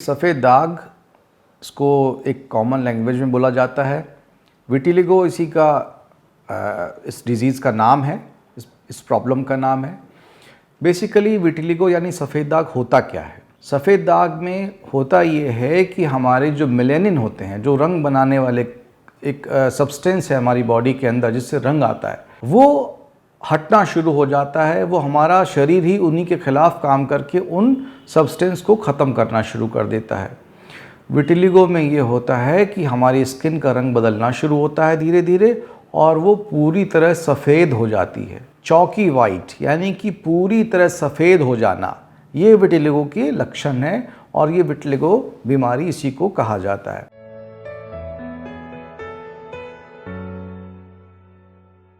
सफ़ेद दाग, इसको एक कॉमन लैंग्वेज में बोला जाता है। विटिलिगो इसी का इस डिज़ीज़ का नाम है, इस प्रॉब्लम का नाम है। बेसिकली विटिलिगो यानी सफ़ेद दाग होता क्या है? सफ़ेद दाग में होता ये है कि हमारे जो मेलेनिन होते हैं, जो रंग बनाने वाले एक सब्सटेंस है हमारी बॉडी के अंदर जिससे रंग आता है, वो हटना शुरू हो जाता है। वो हमारा शरीर ही उन्हीं के खिलाफ काम करके उन सब्सटेंस को ख़त्म करना शुरू कर देता है। विटिलिगो में ये होता है कि हमारी स्किन का रंग बदलना शुरू होता है धीरे धीरे, और वो पूरी तरह सफ़ेद हो जाती है। चौकी वाइट यानी कि पूरी तरह सफ़ेद हो जाना, ये विटिलिगो के लक्षण है और ये विटिलिगो बीमारी इसी को कहा जाता है।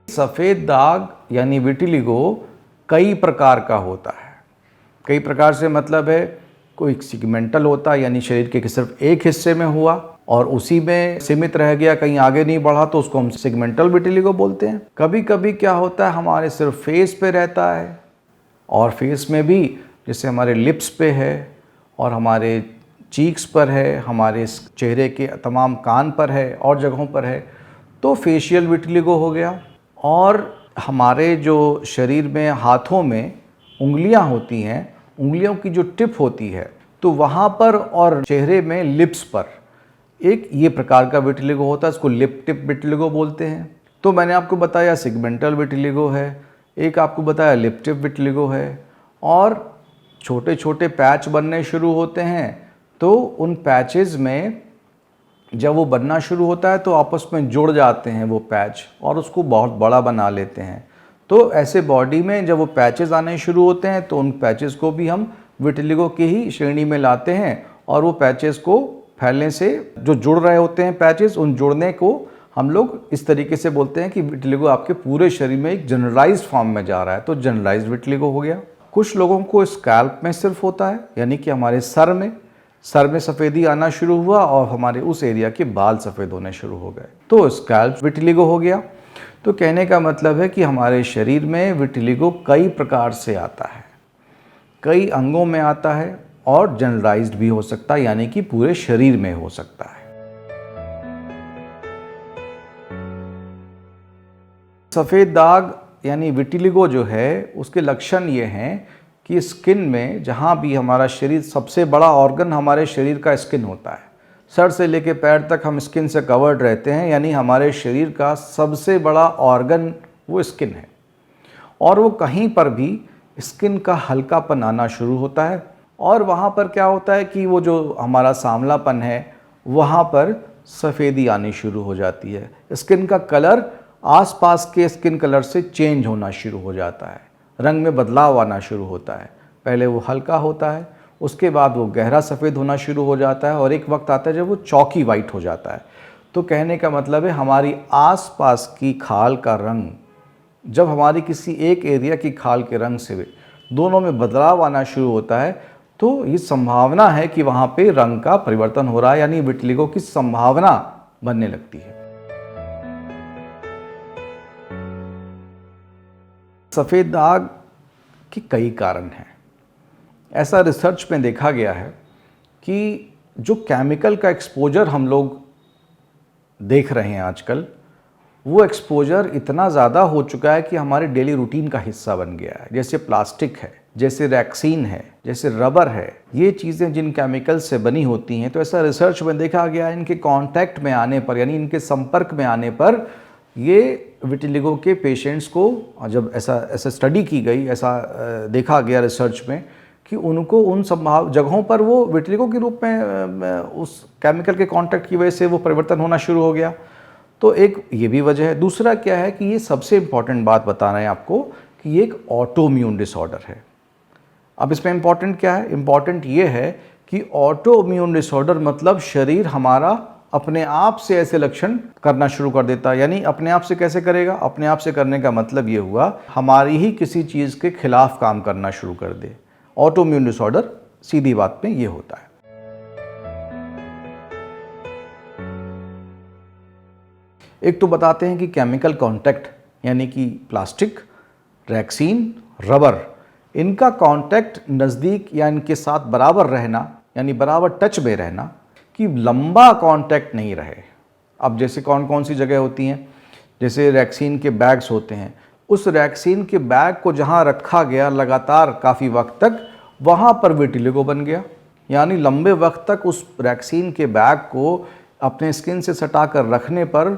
सफ़ेद दाग यानी विटिलिगो कई प्रकार का होता है। कई प्रकार से मतलब है, कोई सेगमेंटल होता है यानी शरीर के सिर्फ एक हिस्से में हुआ और उसी में सीमित रह गया, कहीं आगे नहीं बढ़ा, तो उसको हम सेगमेंटल विटिलिगो बोलते हैं। कभी कभी क्या होता है, हमारे सिर्फ फेस पे रहता है, और फेस में भी जैसे हमारे लिप्स पे है और हमारे चीक्स पर है, हमारे चेहरे के तमाम कान पर है और जगहों पर है, तो फेशियल विटिलिगो हो गया। और हमारे जो शरीर में हाथों में उंगलियां होती हैं, उंगलियों की जो टिप होती है, तो वहाँ पर और चेहरे में लिप्स पर एक ये प्रकार का विटिलिगो होता है, इसको लिप टिप विटिलिगो बोलते हैं। तो मैंने आपको बताया सेगमेंटल विटिलिगो है, एक आपको बताया लिप टिप विटिलिगो है, और छोटे छोटे पैच बनने शुरू होते हैं। तो उन पैचेस में जब वो बनना शुरू होता है तो आपस में जुड़ जाते हैं वो पैच और उसको बहुत बड़ा बना लेते हैं। तो ऐसे बॉडी में जब वो पैचेस आने शुरू होते हैं तो उन पैचेस को भी हम विटिलिगो की ही श्रेणी में लाते हैं, और वो पैचेस को फैलने से जो जुड़ रहे होते हैं पैचेस, उन जुड़ने को हम लोग इस तरीके से बोलते हैं कि विटिलिगो आपके पूरे शरीर में एक जनरलाइज्ड फॉर्म में जा रहा है, तो जनरलाइज्ड विटिलिगो हो गया। कुछ लोगों को स्कैल्प में सिर्फ होता है, यानी कि हमारे सर में सफ़ेदी आना शुरू हुआ और हमारे उस एरिया के बाल सफ़ेद होने शुरू हो गए, तो स्कैल्प विटिलिगो हो गया। तो कहने का मतलब है कि हमारे शरीर में विटिलिगो कई प्रकार से आता है, कई अंगों में आता है, और जनरलाइज्ड भी हो सकता है, यानी कि पूरे शरीर में हो सकता है। सफ़ेद दाग यानी विटिलिगो जो है, उसके लक्षण ये हैं कि स्किन में जहाँ भी हमारा शरीर, सबसे बड़ा ऑर्गन हमारे शरीर का स्किन होता है। सर से लेकर पैर तक हम स्किन से कवर्ड रहते हैं, यानी हमारे शरीर का सबसे बड़ा ऑर्गन वो स्किन है। और वो कहीं पर भी स्किन का हल्कापन आना शुरू होता है, और वहाँ पर क्या होता है कि वो जो हमारा सांवलापन है, वहाँ पर सफ़ेदी आनी शुरू हो जाती है। स्किन का कलर आसपास के स्किन कलर से चेंज होना शुरू हो जाता है, रंग में बदलाव आना शुरू होता है। पहले वो हल्का होता है, उसके बाद वो गहरा सफ़ेद होना शुरू हो जाता है, और एक वक्त आता है जब वो चौकी वाइट हो जाता है। तो कहने का मतलब है, हमारी आसपास की खाल का रंग जब हमारी किसी एक एरिया की खाल के रंग से दोनों में बदलाव आना शुरू होता है, तो ये संभावना है कि वहाँ पे रंग का परिवर्तन हो रहा है, यानी विटिलिगो की संभावना बनने लगती है। सफ़ेद दाग के कई कारण हैं। ऐसा रिसर्च में देखा गया है कि जो केमिकल का एक्सपोजर हम लोग देख रहे हैं आजकल, वो एक्सपोजर इतना ज़्यादा हो चुका है कि हमारे डेली रूटीन का हिस्सा बन गया है। जैसे प्लास्टिक है, जैसे रैक्सीन है, जैसे रबर है, ये चीज़ें जिन केमिकल से बनी होती हैं, तो ऐसा रिसर्च में देखा गया है, इनके कांटेक्ट में आने पर, यानी इनके संपर्क में आने पर, ये विटिलिगो के पेशेंट्स को जब ऐसा स्टडी की गई, ऐसा देखा गया रिसर्च में कि उनको उन जगहों पर वो विटिलिगो के रूप में उस केमिकल के कांटेक्ट की वजह से वो परिवर्तन होना शुरू हो गया। तो एक ये भी वजह है। दूसरा क्या है कि ये सबसे इम्पॉर्टेंट बात बता रहे हैं आपको कि ये एक ऑटोइम्यून डिसऑर्डर है। अब इसमें इम्पॉर्टेंट क्या है? इम्पॉर्टेंट ये है कि ऑटोइम्यून डिसऑर्डर मतलब शरीर हमारा अपने आप से ऐसे लक्षण करना शुरू कर देता है। यानी अपने आप से कैसे करेगा? अपने आप से करने का मतलब ये हुआ, हमारी ही किसी चीज़ के खिलाफ काम करना शुरू कर दे। ऑटोइम्यून डिसऑर्डर सीधी बात में ये होता है। एक तो बताते हैं कि केमिकल कांटेक्ट, यानी कि प्लास्टिक, रैक्सीन, रबर, इनका कांटेक्ट नज़दीक या इनके साथ बराबर रहना, यानी बराबर टच में रहना, कि लंबा कांटेक्ट नहीं रहे। अब जैसे कौन कौन सी जगह होती हैं, जैसे रैक्सीन के बैग्स होते हैं, उस रैक्सीन के बैग को जहाँ रखा गया लगातार काफ़ी वक्त तक, वहाँ पर विटिलिगो बन गया। यानी लंबे वक्त तक उस रैक्सीन के बैग को अपने स्किन से सटा कर रखने पर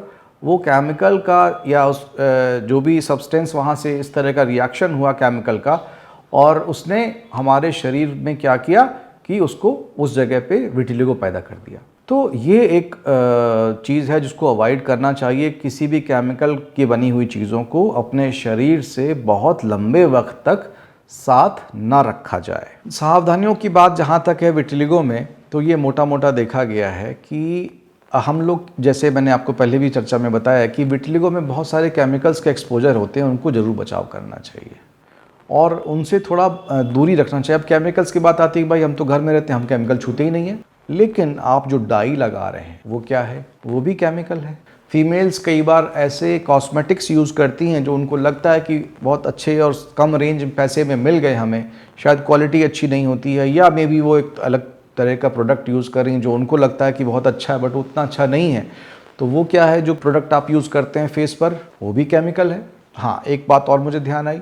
वो केमिकल का या उस जो भी सब्सटेंस वहाँ से इस तरह का रिएक्शन हुआ केमिकल का, और उसने हमारे शरीर में क्या किया कि उसको उस जगह पे विटिलिगो पैदा कर दिया। तो ये एक चीज़ है जिसको अवॉइड करना चाहिए। किसी भी केमिकल की बनी हुई चीज़ों को अपने शरीर से बहुत लंबे वक्त तक साथ ना रखा जाए। सावधानियों की बात जहाँ तक है विटिलिगो में, तो ये मोटा मोटा देखा गया है कि हम लोग, जैसे मैंने आपको पहले भी चर्चा में बताया कि विटिलिगो में बहुत सारे केमिकल्स के एक्सपोजर होते हैं, उनको ज़रूर बचाव करना चाहिए और उनसे थोड़ा दूरी रखना चाहिए। अब केमिकल्स की बात आती है, भाई हम तो घर में रहते हैं, हम केमिकल छूते ही नहीं हैं, लेकिन आप जो डाई लगा रहे हैं वो क्या है, वो भी केमिकल है। फीमेल्स कई बार ऐसे कॉस्मेटिक्स यूज़ करती हैं जो उनको लगता है कि बहुत अच्छे और कम रेंज पैसे में मिल गए हमें, शायद क्वालिटी अच्छी नहीं होती है, या मे बी वो एक अलग तरह का प्रोडक्ट यूज़ कर रही हैं जो उनको लगता है कि बहुत अच्छा है बट उतना अच्छा नहीं है। तो वो क्या है, जो प्रोडक्ट आप यूज़ करते हैं फेस पर, वो भी केमिकल है। हाँ, एक बात और मुझे ध्यान आई,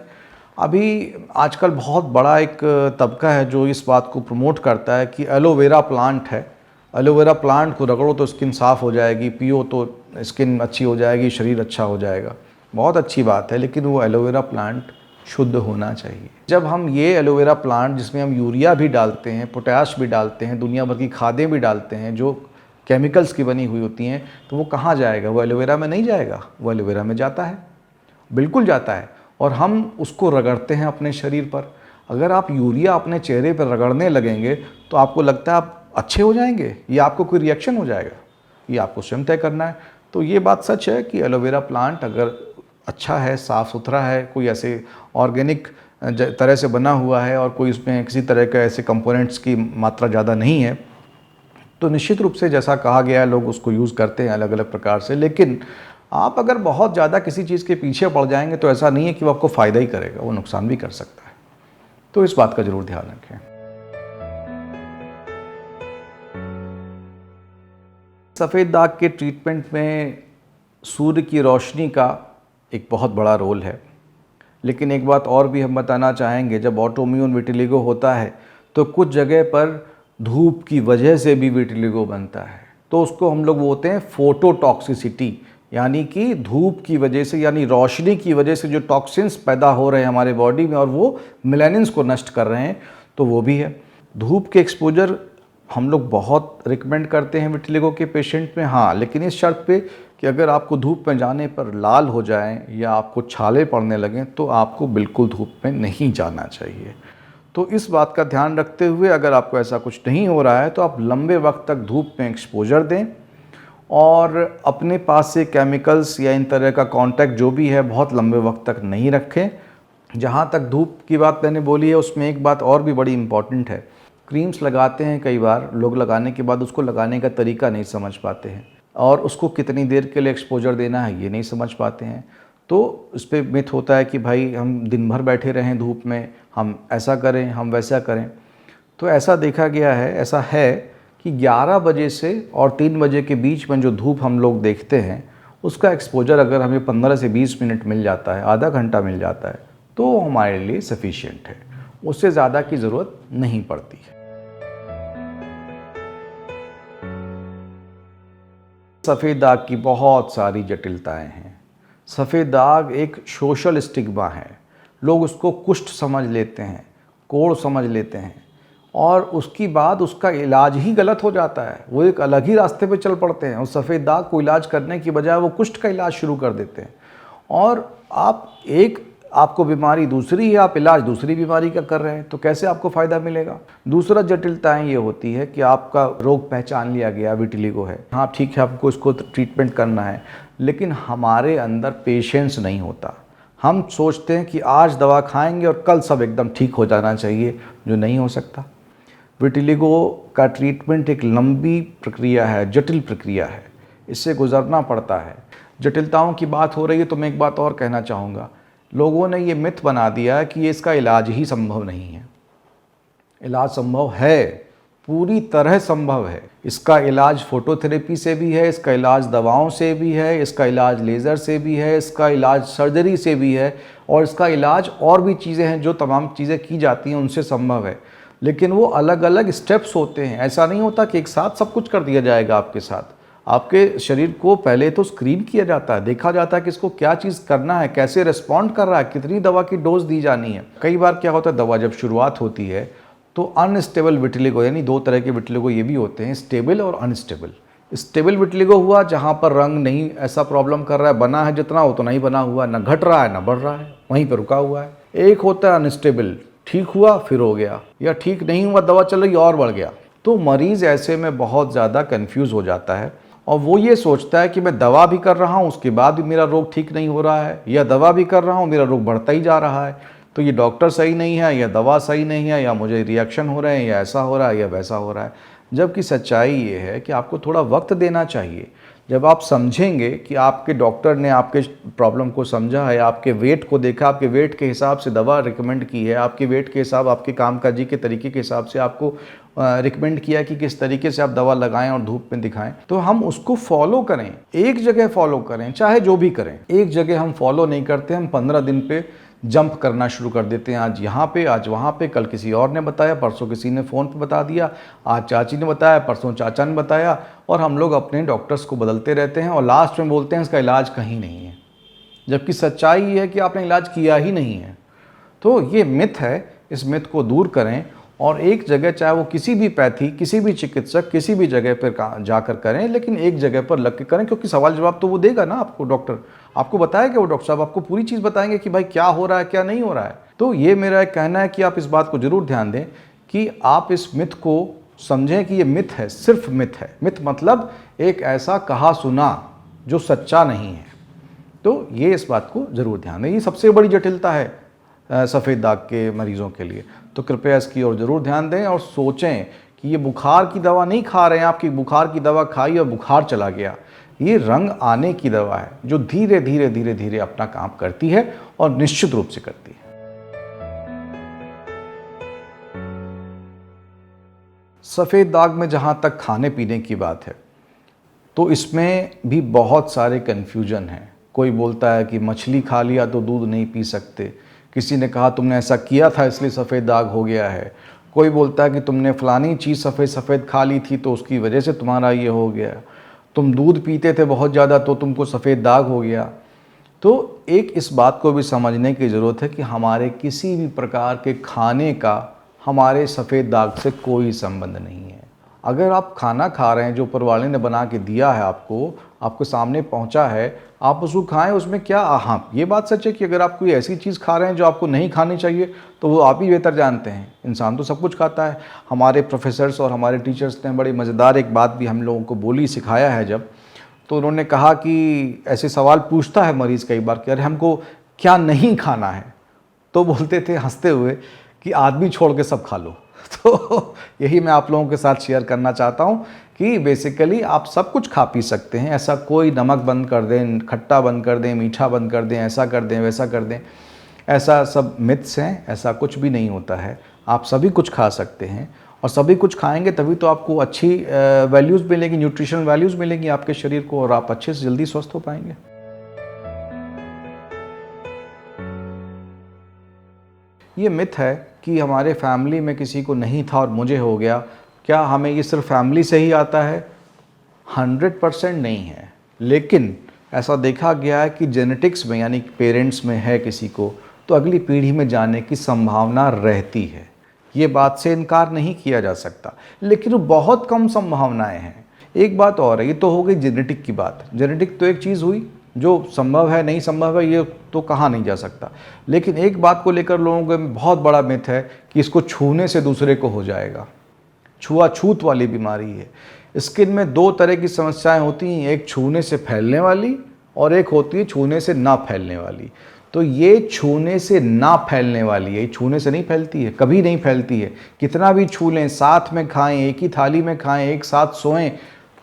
अभी आजकल बहुत बड़ा एक तबका है जो इस बात को प्रमोट करता है कि एलोवेरा प्लांट है, एलोवेरा प्लांट को रगड़ो तो स्किन साफ़ हो जाएगी, पियो तो स्किन अच्छी हो जाएगी, शरीर अच्छा हो जाएगा। बहुत अच्छी बात है, लेकिन वो एलोवेरा प्लांट शुद्ध होना चाहिए। जब हम ये एलोवेरा प्लांट, जिसमें हम यूरिया भी डालते हैं, पोटाश भी डालते हैं, दुनिया भर की खादें भी डालते हैं जो केमिकल्स की बनी हुई होती हैं, तो वो कहाँ जाएगा? वो एलोवेरा में नहीं जाएगा, वो एलोवेरा में जाता है, बिल्कुल जाता है। और हम उसको रगड़ते हैं अपने शरीर पर। अगर आप यूरिया अपने चेहरे पर रगड़ने लगेंगे तो आपको लगता है आप अच्छे हो जाएंगे या आपको कोई रिएक्शन हो जाएगा, ये आपको स्वयं तय करना है। तो ये बात सच है कि एलोवेरा प्लांट अगर अच्छा है, साफ़ सुथरा है, कोई ऐसे ऑर्गेनिक तरह से बना हुआ है और कोई उसमें किसी तरह के ऐसे कंपोनेंट्स की मात्रा ज़्यादा नहीं है, तो निश्चित रूप से जैसा कहा गया है लोग उसको यूज़ करते हैं अलग अलग प्रकार से। लेकिन आप अगर बहुत ज़्यादा किसी चीज़ के पीछे पड़ जाएंगे तो ऐसा नहीं है कि वो आपको फ़ायदा ही करेगा, वो नुकसान भी कर सकता है। तो इस बात का ज़रूर ध्यान रखें। सफ़ेद दाग के ट्रीटमेंट में सूर्य की रोशनी का एक बहुत बड़ा रोल है, लेकिन एक बात और भी हम बताना चाहेंगे, जब ऑटोइम्यून विटिलिगो होता है तो कुछ जगह पर धूप की वजह से भी विटिलिगो बनता है, तो उसको हम लोग बोलते हैं फोटोटॉक्सिसिटी, यानी कि धूप की वजह से, यानी रोशनी की वजह से जो टॉक्सिन्स पैदा हो रहे हैं हमारे बॉडी में और वो मेलानिन्स को नष्ट कर रहे हैं, तो वो भी है। धूप के एक्सपोजर हम लोग बहुत रिकमेंड करते हैं विटिलिगो के पेशेंट में, हाँ, लेकिन इस शर्त पे कि अगर आपको धूप में जाने पर लाल हो जाएं या आपको छाले पड़ने लगें तो आपको बिल्कुल धूप में नहीं जाना चाहिए। तो इस बात का ध्यान रखते हुए अगर आपको ऐसा कुछ नहीं हो रहा है तो आप लंबे वक्त तक धूप में एक्सपोजर दें और अपने पास से केमिकल्स या इन तरह का कांटेक्ट जो भी है बहुत लंबे वक्त तक नहीं रखें। जहाँ तक धूप की बात मैंने बोली है उसमें एक बात और भी बड़ी इम्पॉर्टेंट है, क्रीम्स लगाते हैं कई बार लोग, लगाने के बाद उसको लगाने का तरीका नहीं समझ पाते हैं और उसको कितनी देर के लिए एक्सपोजर देना है ये नहीं समझ पाते हैं। तो इस पर मिथ होता है कि भाई हम दिन भर बैठे रहें धूप में, हम ऐसा करें, हम वैसा करें। तो ऐसा देखा गया है, ऐसा है कि 11 बजे से और 3 बजे के बीच में जो धूप हम लोग देखते हैं उसका एक्सपोजर अगर हमें 15 से 20 मिनट मिल जाता है, आधा घंटा मिल जाता है, तो हमारे लिए सफिशिएंट है, उससे ज़्यादा की ज़रूरत नहीं पड़ती है। सफ़ेद दाग की बहुत सारी जटिलताएं हैं। सफ़ेद दाग एक सोशल स्टिग्मा है, लोग उसको कुष्ठ समझ लेते हैं, कोढ़ समझ लेते हैं और उसकी बाद उसका इलाज ही गलत हो जाता है, वो एक अलग ही रास्ते पे चल पड़ते हैं और सफ़ेद दाग को इलाज करने की बजाय वो कुष्ठ का इलाज शुरू कर देते हैं। और आपको बीमारी दूसरी है, आप इलाज दूसरी बीमारी का कर रहे हैं, तो कैसे आपको फ़ायदा मिलेगा। दूसरा जटिलताएं ये होती है कि आपका रोग पहचान लिया गया विटिलिगो है, हाँ ठीक है, आपको इसको ट्रीटमेंट करना है, लेकिन हमारे अंदर पेशेंस नहीं होता। हम सोचते हैं कि आज दवा खाएंगे और कल सब एकदम ठीक हो जाना चाहिए, जो नहीं हो सकता। विटिलिगो का ट्रीटमेंट एक लंबी प्रक्रिया है, जटिल प्रक्रिया है, इससे गुजरना पड़ता है। जटिलताओं की बात हो रही है तो मैं एक बात और कहना चाहूँगा, लोगों ने ये मिथ बना दिया कि इसका इलाज ही संभव नहीं है। इलाज संभव है, पूरी तरह संभव है। इसका इलाज फोटोथेरेपी से भी है, इसका इलाज दवाओं से भी है, इसका इलाज लेज़र से भी है, इसका इलाज सर्जरी से भी है, और इसका इलाज और भी चीज़ें हैं जो तमाम चीज़ें की जाती हैं उनसे संभव है। लेकिन वो अलग अलग स्टेप्स होते हैं। ऐसा नहीं होता कि एक साथ सब कुछ कर दिया जाएगा आपके साथ। आपके शरीर को पहले तो स्क्रीन किया जाता है, देखा जाता है कि इसको क्या चीज़ करना है, कैसे रिस्पॉन्ड कर रहा है, कितनी दवा की डोज दी जानी है। कई बार क्या होता है, दवा जब शुरुआत होती है तो अनस्टेबल विटिलिगो, यानी दो तरह के विटिलिगो ये भी होते हैं, स्टेबल और अनस्टेबल। स्टेबल विटिलिगो हुआ जहाँ पर रंग नहीं ऐसा प्रॉब्लम कर रहा है, बना है जितना उतना ही बना हुआ है, ना घट रहा है ना बढ़ रहा है, वहीं पर रुका हुआ है। एक होता है अनस्टेबल, ठीक हुआ फिर हो गया, या ठीक नहीं हुआ दवा चल रही और बढ़ गया। तो मरीज़ ऐसे में बहुत ज़्यादा कन्फ्यूज़ हो जाता है और वो ये सोचता है कि मैं दवा भी कर रहा हूँ उसके बाद भी मेरा रोग ठीक नहीं हो रहा है, या दवा भी कर रहा हूँ मेरा रोग बढ़ता ही जा रहा है। तो ये डॉक्टर सही नहीं है, या दवा सही नहीं है, या मुझे रिएक्शन हो रहे हैं, या ऐसा हो रहा है या वैसा हो रहा है। जबकि सच्चाई ये है कि आपको थोड़ा वक्त देना चाहिए। जब आप समझेंगे कि आपके डॉक्टर ने आपके प्रॉब्लम को समझा है, आपके वेट को देखा, आपके वेट के हिसाब से दवा रिकमेंड की है, आपके वेट के हिसाब, आपके कामकाजी के तरीके के हिसाब से आपको रिकमेंड किया कि किस तरीके से आप दवा लगाएं और धूप में दिखाएं, तो हम उसको फॉलो करें। एक जगह फॉलो करें, चाहे जो भी करें। एक जगह हम फॉलो नहीं करते, हम 15 दिन पे जंप करना शुरू कर देते हैं। आज यहाँ पे, आज वहाँ पे, कल किसी और ने बताया, परसों किसी ने फ़ोन पे बता दिया, आज चाची ने बताया, परसों चाचा ने बताया, और हम लोग अपने डॉक्टर्स को बदलते रहते हैं और लास्ट में बोलते हैं इसका इलाज कहीं नहीं है, जबकि सच्चाई ये है कि आपने इलाज किया ही नहीं है। तो ये मिथ है, इस मिथ को दूर करें और एक जगह, चाहे वो किसी भी पैथी, किसी भी चिकित्सक, किसी भी जगह पर जाकर करें, लेकिन एक जगह पर लग के करें, क्योंकि सवाल जवाब तो वो देगा ना आपको। डॉक्टर आपको बताएगा, वो डॉक्टर साहब आपको पूरी चीज़ बताएंगे कि भाई क्या हो रहा है क्या नहीं हो रहा है। तो ये मेरा एक कहना है कि आप इस बात को ज़रूर ध्यान दें कि आप इस मिथ को समझें कि ये मिथ है, सिर्फ मिथ है। मिथ मतलब एक ऐसा कहा सुना जो सच्चा नहीं है। तो ये इस बात को ज़रूर ध्यान दें। ये सबसे बड़ी जटिलता है सफ़ेद दाग के मरीज़ों के लिए। तो कृपया इसकी ओर ज़रूर ध्यान दें और सोचें कि ये बुखार की दवा नहीं खा रहे हैं, आपकी बुखार की दवा खाई और बुखार चला गया। ये रंग आने की दवा है जो धीरे धीरे धीरे धीरे अपना काम करती है और निश्चित रूप से करती है। सफ़ेद दाग में जहाँ तक खाने पीने की बात है, तो इसमें भी बहुत सारे कन्फ्यूजन हैं। कोई बोलता है कि मछली खा लिया तो दूध नहीं पी सकते, किसी ने कहा तुमने ऐसा किया था इसलिए सफ़ेद दाग हो गया है, कोई बोलता है कि तुमने फलानी चीज़ सफ़ेद सफ़ेद खा ली थी तो उसकी वजह से तुम्हारा ये हो गया, तुम दूध पीते थे बहुत ज़्यादा तो तुमको सफ़ेद दाग हो गया। तो एक इस बात को भी समझने की ज़रूरत है कि हमारे किसी भी प्रकार के खाने का हमारे सफ़ेद दाग से कोई संबंध नहीं है। अगर आप खाना खा रहे हैं जो ऊपर वाले ने बना के दिया है, आपको सामने पहुंचा है, आप उसको खाएं, उसमें क्या, हाँ ये बात सच है कि अगर आप कोई ऐसी चीज़ खा रहे हैं जो आपको नहीं खानी चाहिए तो वो आप ही बेहतर जानते हैं। इंसान तो सब कुछ खाता है। हमारे प्रोफेसर्स और हमारे टीचर्स ने बड़ी मज़ेदार एक बात भी हम लोगों को बोली, सिखाया है जब, तो उन्होंने कहा कि ऐसे सवाल पूछता है मरीज़ कई बार कि अरे हमको क्या नहीं खाना है, तो बोलते थे हंसते हुए कि आदमी छोड़ के सब खा लो। तो यही मैं आप लोगों के साथ शेयर करना चाहता हूँ कि बेसिकली आप सब कुछ खा पी सकते हैं। ऐसा कोई नमक बंद कर दें, खट्टा बंद कर दें, मीठा बंद कर दें, ऐसा कर दें वैसा कर दें, ऐसा सब मिथ्स हैं। ऐसा कुछ भी नहीं होता है। आप सभी कुछ खा सकते हैं और सभी कुछ खाएंगे तभी तो आपको अच्छी वैल्यूज़ मिलेंगी, न्यूट्रिशनल वैल्यूज़ मिलेंगी आपके शरीर को, और आप अच्छे से जल्दी स्वस्थ हो पाएंगे। ये मिथ है कि हमारे फैमिली में किसी को नहीं था और मुझे हो गया। क्या हमें ये सिर्फ फैमिली से ही आता है? 100% नहीं है, लेकिन ऐसा देखा गया है कि जेनेटिक्स में, यानी पेरेंट्स में है किसी को, तो अगली पीढ़ी में जाने की संभावना रहती है। ये बात से इनकार नहीं किया जा सकता, लेकिन वो बहुत कम संभावनाएं हैं। एक बात और है, ये तो हो गई जेनेटिक की बात। जेनेटिक तो एक चीज़ हुई, जो संभव है नहीं संभव है ये तो कहा नहीं जा सकता। लेकिन एक बात को लेकर लोगों के बहुत बड़ा मिथ है कि इसको छूने से दूसरे को हो जाएगा। छुआछूत वाली बीमारी है। स्किन में दो तरह की समस्याएं होती हैं, एक छूने से फैलने वाली और एक होती है छूने से ना फैलने वाली। तो ये छूने से ना फैलने वाली है, छूने से नहीं फैलती है, कभी नहीं फैलती है। कितना भी छू लें, साथ में खाएं, एक ही थाली में खाएं, एक साथ सोएं,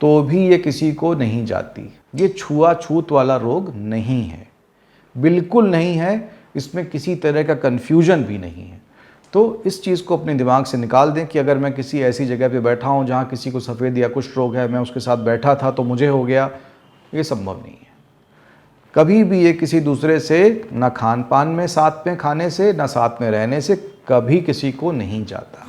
तो भी ये किसी को नहीं जाती। ये छुआछूत वाला रोग नहीं है, बिल्कुल नहीं है। इसमें किसी तरह का कन्फ्यूजन भी नहीं है। तो इस चीज़ को अपने दिमाग से निकाल दें कि अगर मैं किसी ऐसी जगह पे बैठा हूँ जहाँ किसी को सफ़ेद या कुष्ठ रोग है, मैं उसके साथ बैठा था तो मुझे हो गया, ये संभव नहीं है। कभी भी ये किसी दूसरे से, ना खान पान में साथ में खाने से, ना साथ में रहने से कभी किसी को नहीं जाता।